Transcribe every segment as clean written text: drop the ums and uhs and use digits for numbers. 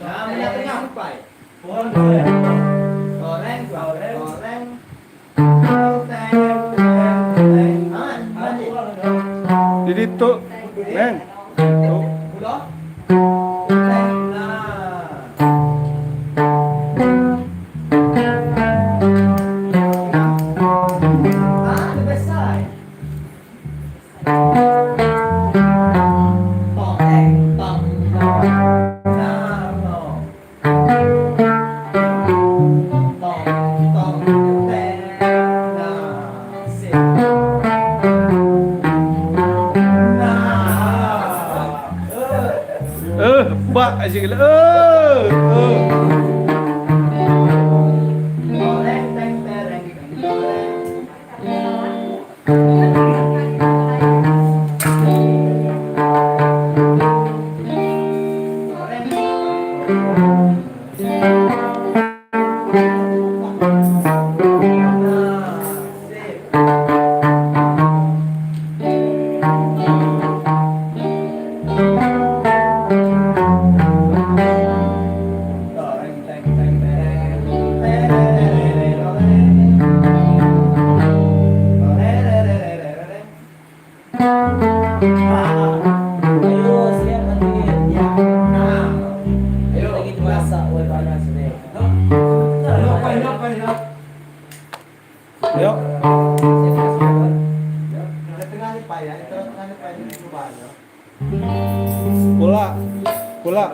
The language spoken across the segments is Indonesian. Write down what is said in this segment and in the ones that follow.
Namanya nyampai. Goreng. Jadi tuh, Neng. Tuh. Udah. Mbak aja gila. Yuk. Pula.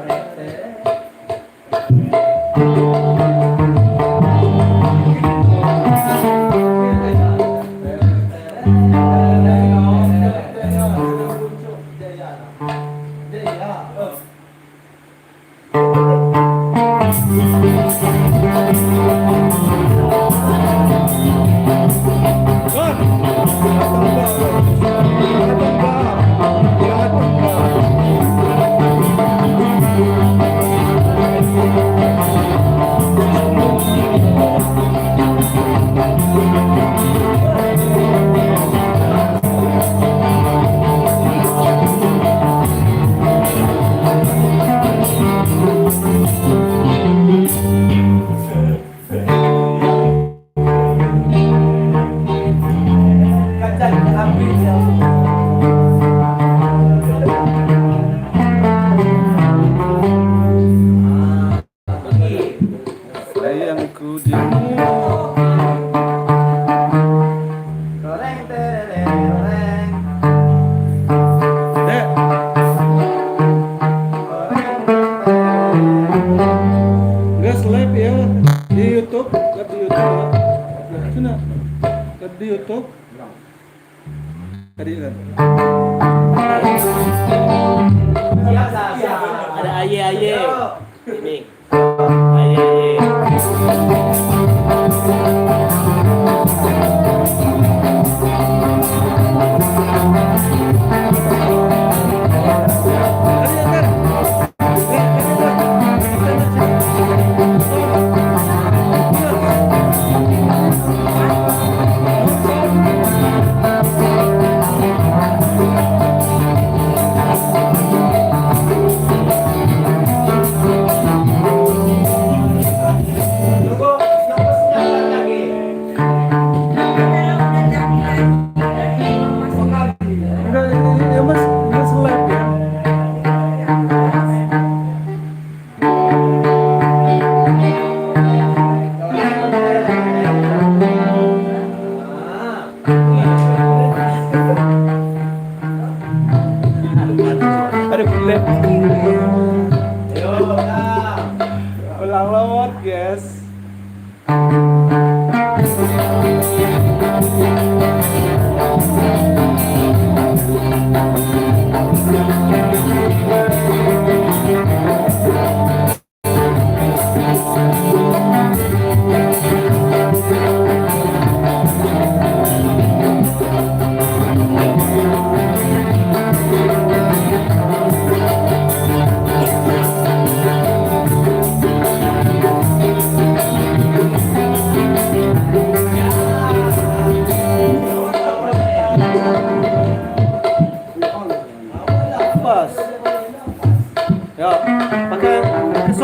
Sayangku Dek. Gas live ya di YouTube, live di YouTube. Cina, live di YouTube. Tadi kan. Ada aye. Ini. Aye.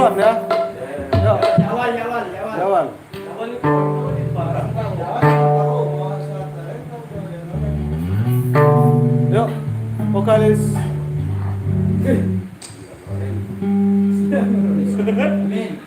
shot ya. Yuk, Jawan. Jawan. Yuk, vokalis. Amin.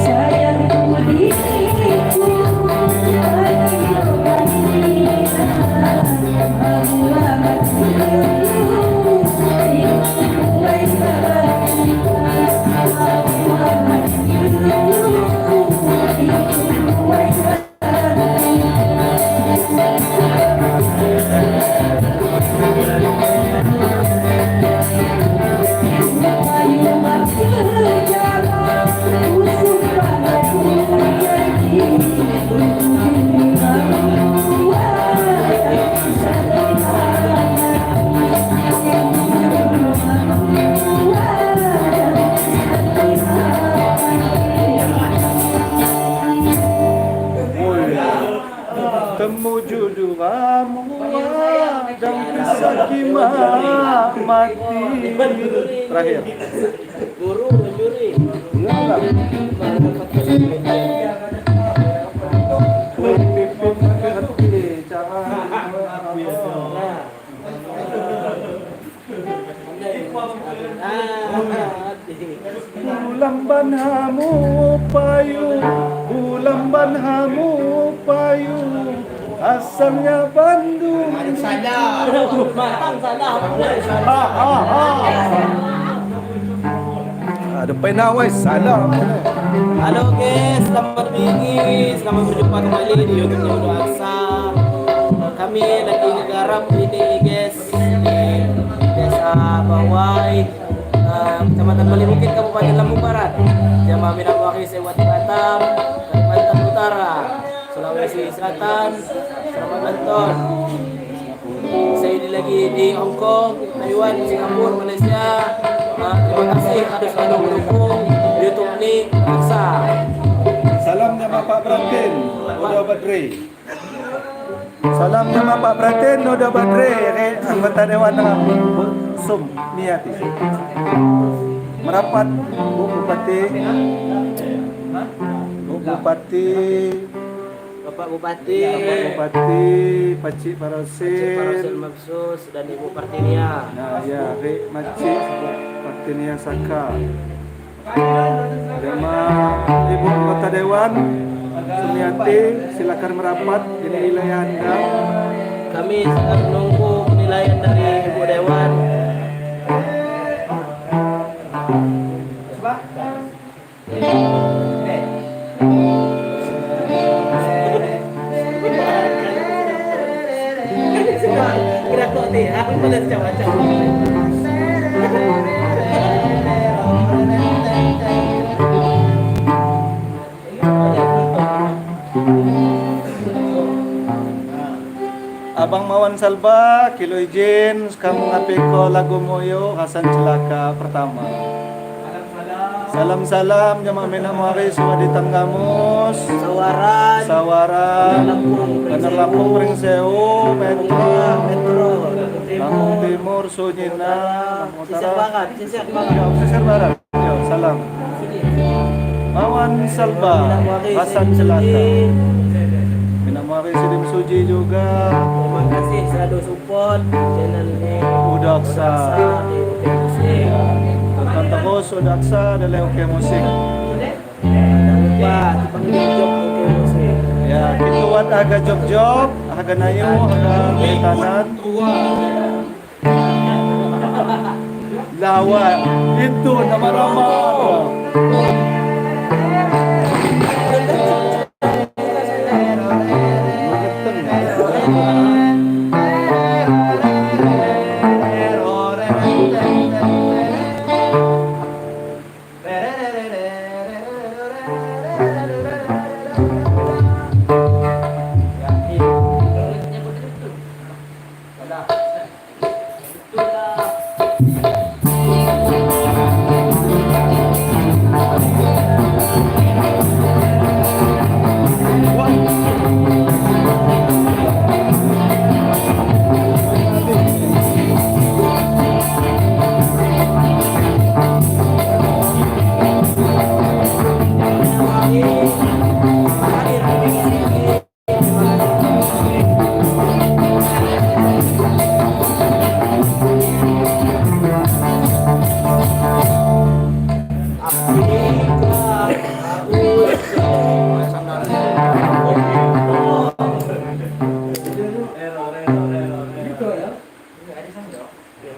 Sayangku di Lama mati. Terakhir. Guru juri. Enggak. Bulan hamu payu, bulan hamu payu, asalnya Bandung. Salah. Matang salah. Ada penawai salah. Halo guys, selamat pagi, selamat berjumpa kembali di YouTube Udo Aksa. Kami lagi ngegarap ini guys di Desa Bawai, Kecamatan Balibukit, Kabupaten Lampung Barat, Jamaah Minangkabau, Sewati Batam, Kalimantan Utara, Sulawesi Selatan, Selamat Banten. Saya ini lagi di Hong Kong, Taiwan, Singapura, Malaysia. Terima kasih atas selalu mendukung YouTube Nik Aksa. Salamnya Bapak Bratin, Noda Badri. Salamnya Bapak Bratin, Noda Badri, anggota Dewan Sum Niati. Merapat Bu Bupati, Bapak Bupati, Pakcik Parosil Parosil. Mabsus dan Ibu Partinia. Nah ya, Rek Makcik Partinia Saka. Sama Ibu Anggota Dewan Sumiati, silakan merapat, ini wilayah Anda. Kami sedang menunggu penilaian dari Ibu Dewan. Kira kok nih, aku boleh coba-coba. Abang Mawan Salba, kilo izin, kamu ngapiko lagu moyo, Hasan celaka pertama. Salam-salam, jamaah minamari, suwadi tanggamus, Sawaran, Bener Lampung, Pring Sewu, Metro, Lampung Timur, Sunyina, Sisir Barat, Sisir Barat. Yo, Sisir Barat, yo, salam. Mawan Salba, Hasan celaka. Minamari Sidim Suji juga. Terima kasih selalu support channel ini. Udo Aksa. di Oke Musik. Tonton terus Udo Aksa dari Oke Musik. Jangan lupa dipanggil job Oke Musik. Ya, kita buat agak job-job, agak nayu, agak betanan. Lawa, itu nama-nama.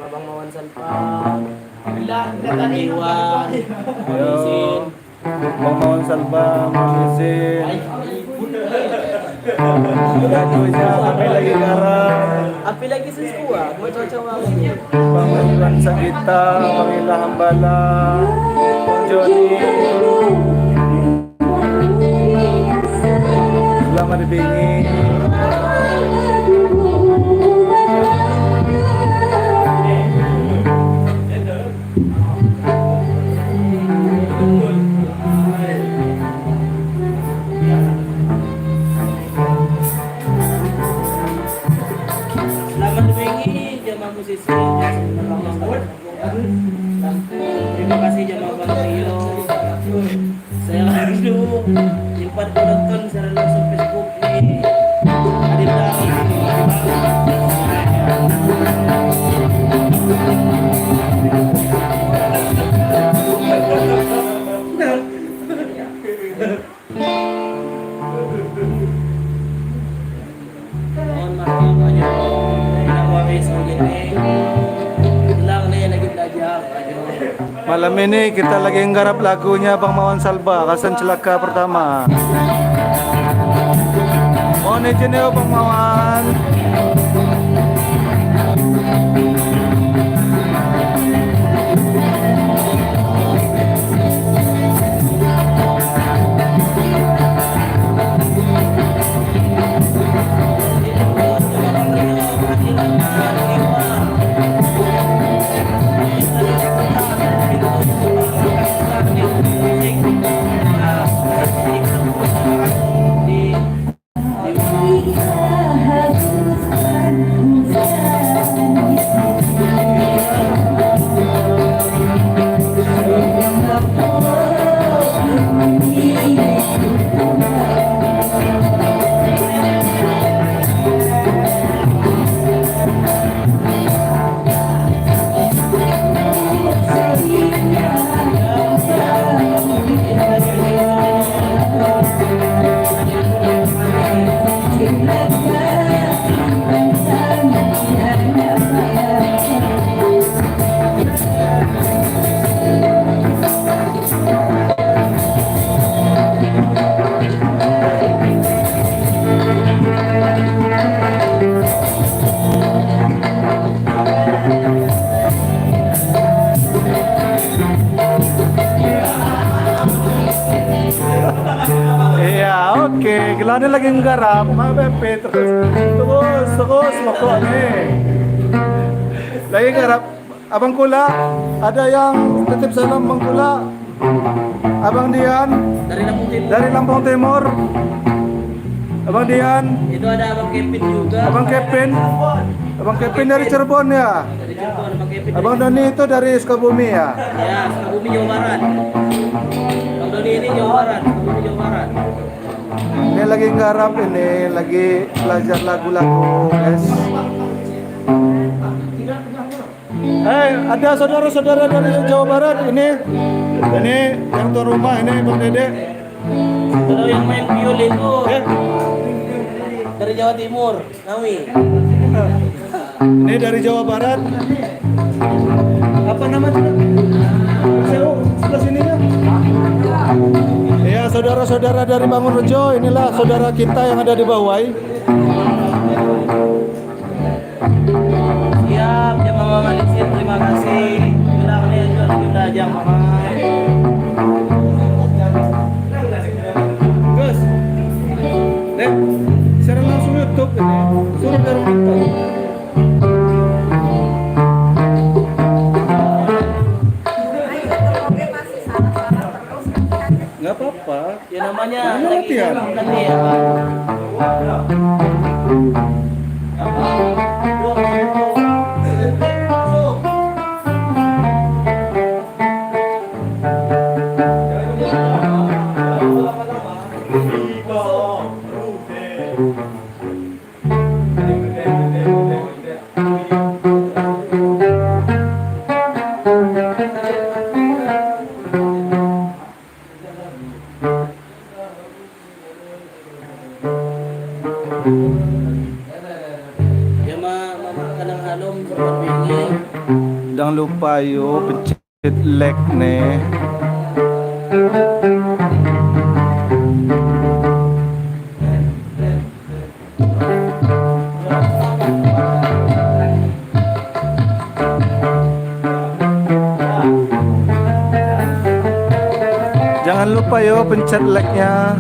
Abang Mawan Salpa, Iwan, izin. Bang Mawan Salba, izin. Gaduhnya kami lagi garang. Api lagi sesuatu, mau coba Bang Iwan Sagita, Bang Ila Hambala, Johnny. Selamat dibingi. Selamat pagi jamaah musisi Bang Rio. Saya Ardo. Yung pada ko nonton sa langsung Facebook ni Adinda. Mohon maaf aja ginawa kayo sa gini. Bilang na yan lagi tajam. Malam ini kita lagi nggarap lagunya Bang Mawan Salba, Kasan Celaka Pertama. Mohon izin ya Bang Mawan. Oke, gila lagi nggarap, mabepet terus makro nih. Lagi nggarap, Abang Kula, ada yang titip salam Bang Kula. Abang Dian dari Lampung Timur. Abang Dian. Itu ada Abang Kevin juga. Abang Kevin dari Cirebon ya. Dari Cirebon, Abang Kevin. Abang Doni itu dari Sukabumi ya. Ya, Sukabumi Jawa Barat. Bang Doni ini Jawa Barat, Sukabumi Jawa Barat. Ini lagi nggarap, ini lagi belajar lagu-lagu, guys. Ada saudara-saudara dari Jawa Barat ini yang tuan rumah ini Bang Dede. Kalau yang main violin itu dari Jawa Timur, Ngawi. Ini dari Jawa Barat. Apa namanya? Sebelah sininya. Ya, saudara-saudara dari Bangunrejo, inilah saudara kita yang ada di Bawai. Siap, jemaah Mama Lisin, terima kasih. Bilang nih juga lagi belajar Mama. Gus, Dek, secara langsung YouTube ini, suruh dari TikTok. Nggak apa-apa. Ya namanya latihan. Jangan lupa yuk pencet like nih. Jangan lupa yuk pencet like-nya.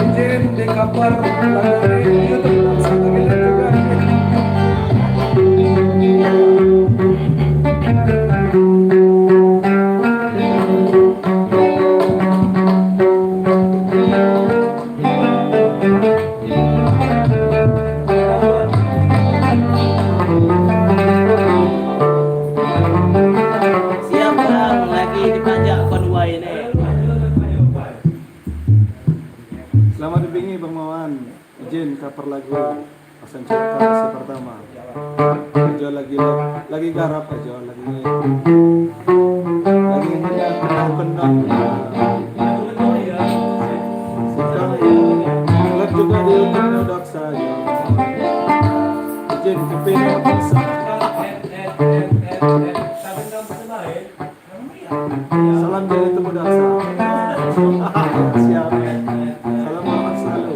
Izin di cover lagu di YouTube satu miliar juga. Siap bang, lagi dipajak konvoy ini. Selamat dibingi Bang Mawan. Izin cover lagu Hasan Cerita versi pertama. Aja lagi garap aja lagi kenang. Lihat juga di YouTube udah saja. Izin kepingin bisa. Salam dari Temu Daksa. Siap. Salam hormat selalu.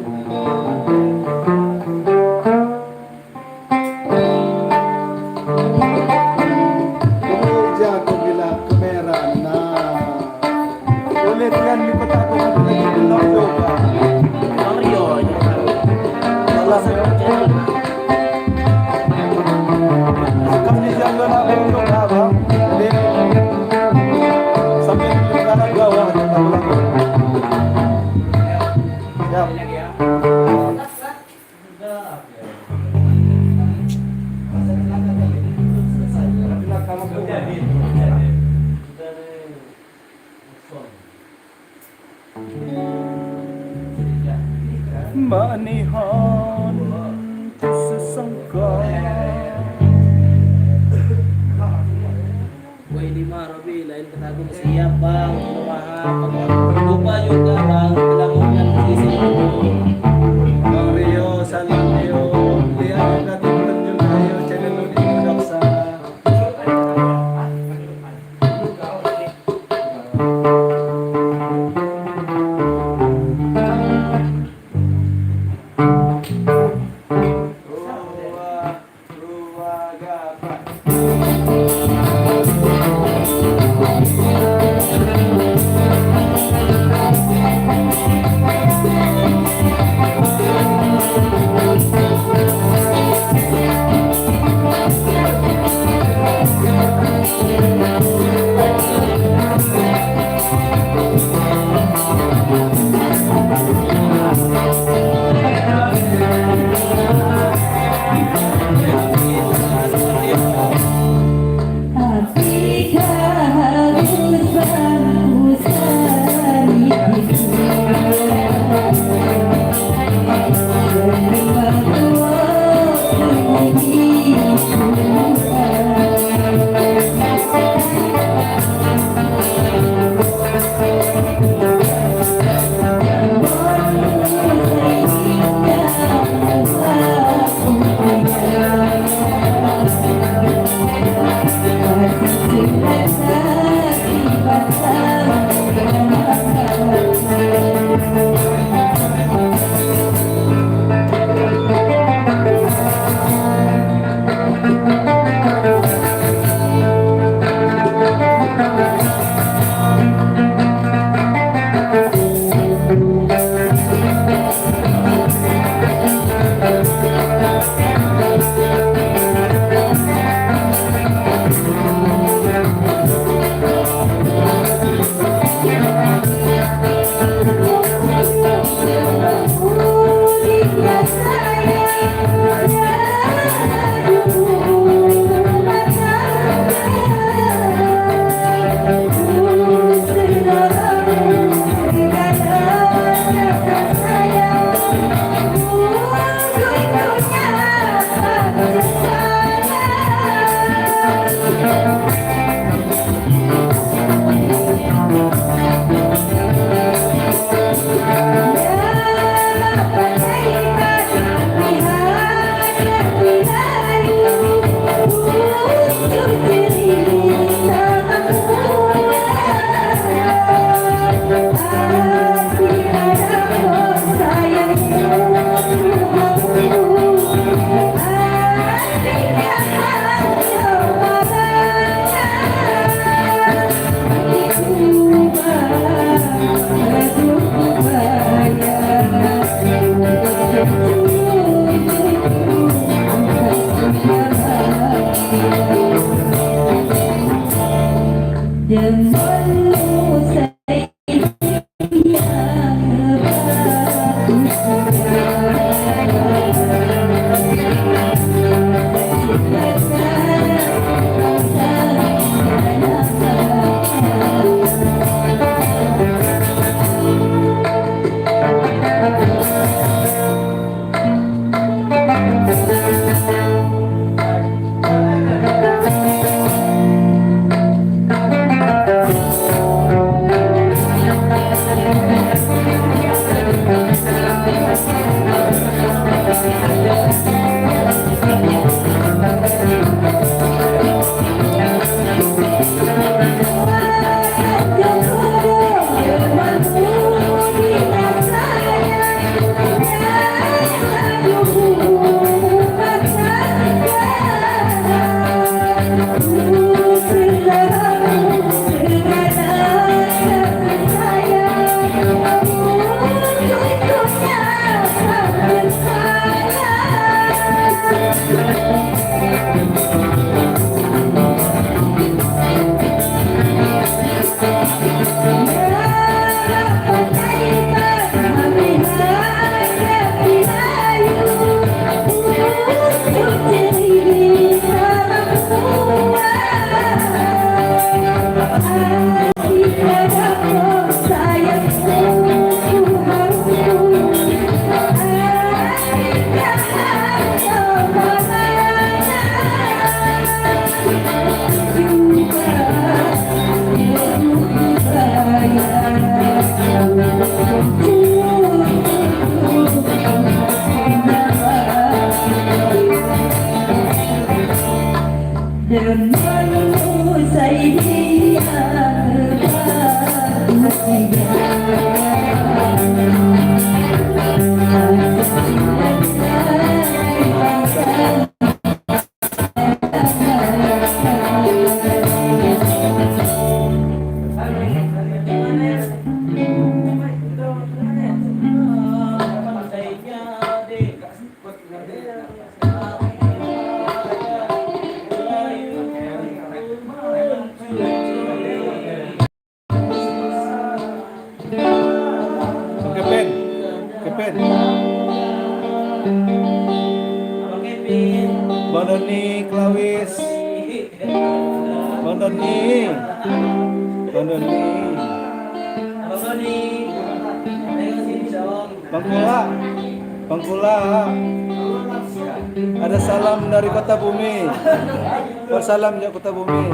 Kamu jago bilang kamera. Nah, ulit kan di kota aku lagi belum coba. Mario, Salah saya channel. Kami jago lagi untuk apa? Jadi sambil kita gawa kita lagu. Siap. Manihan ku sesangka. Gue ini mah Robi, lain kata aku siap bang, lupa juga bang, melakukan sisi Bang Rio, salam Rio. Lihat nanti juga Rio channel lu di Daksa. Kevin. Abang Kevin. Bang Doni, Klawis. Bang Doni. Bang Doni. Abang Doni. Ayo sini dong. Bang Kula. Bang Kula. Ada salam dari Kota Bumi. Salam dari Kota Bumi.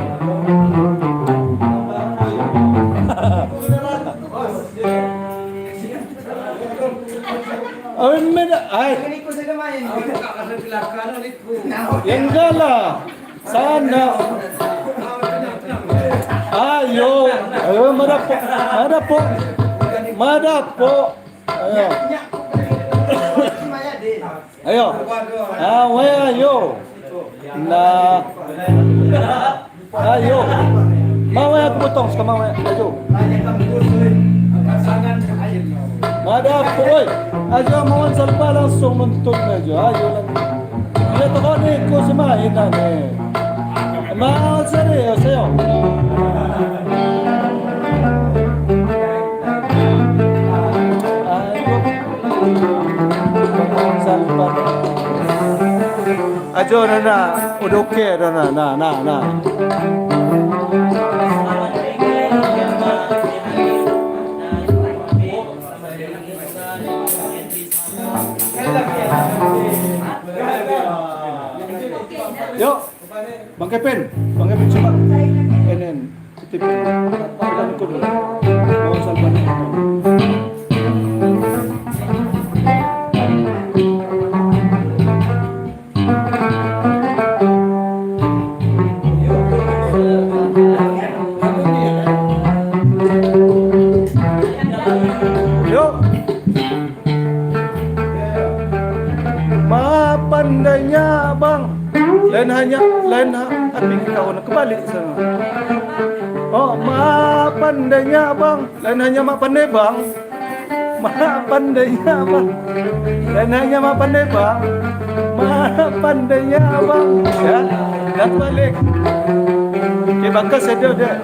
Ya enggak lah. Sana. Ayo, madapo. Ayo. Ayo. Ayo. Nah. Ayo. Mau aku potong sekarang mau. Ayo. Madapo, oi. Ayo mau salpa langsung mentok aja. Ayo lang. Dia tahu ni ko semahin na ni. Mau serius ayo. Ajo na, udah oke na. Yuk, Bang Kevin coba. Enen, titip. Pegang ikut dulu. Bawa salpan. Pandainya bang, lain tapi kau nak kebalik sana. Oh, pandainya bang, lain hanya mak pandai bang. Pandainya bang, lain hanya mak pandai bang. Pandainya bang, ya, dah balik. Okay, bakas ada deh.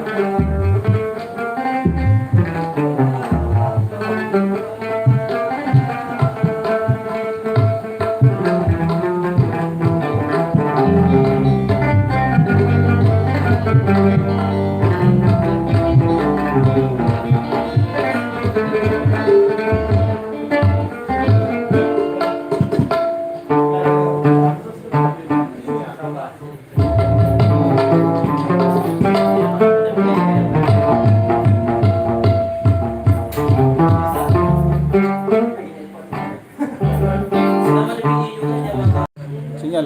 Sinyal.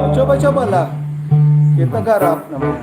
Coba-cobalah. Kita garap namanya.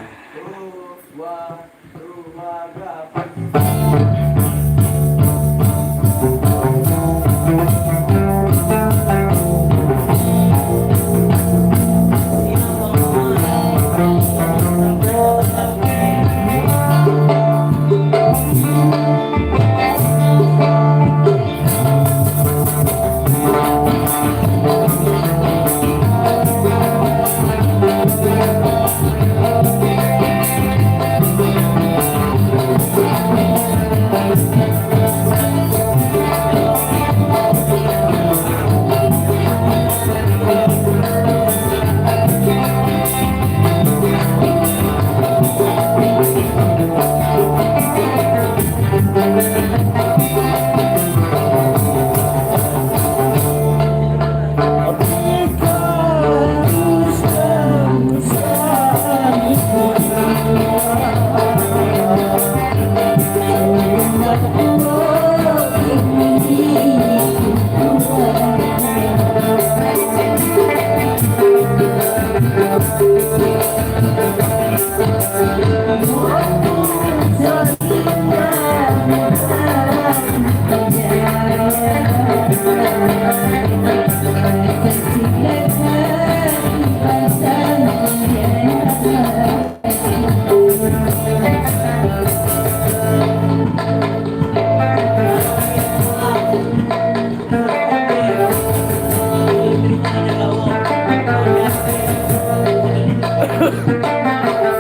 guys.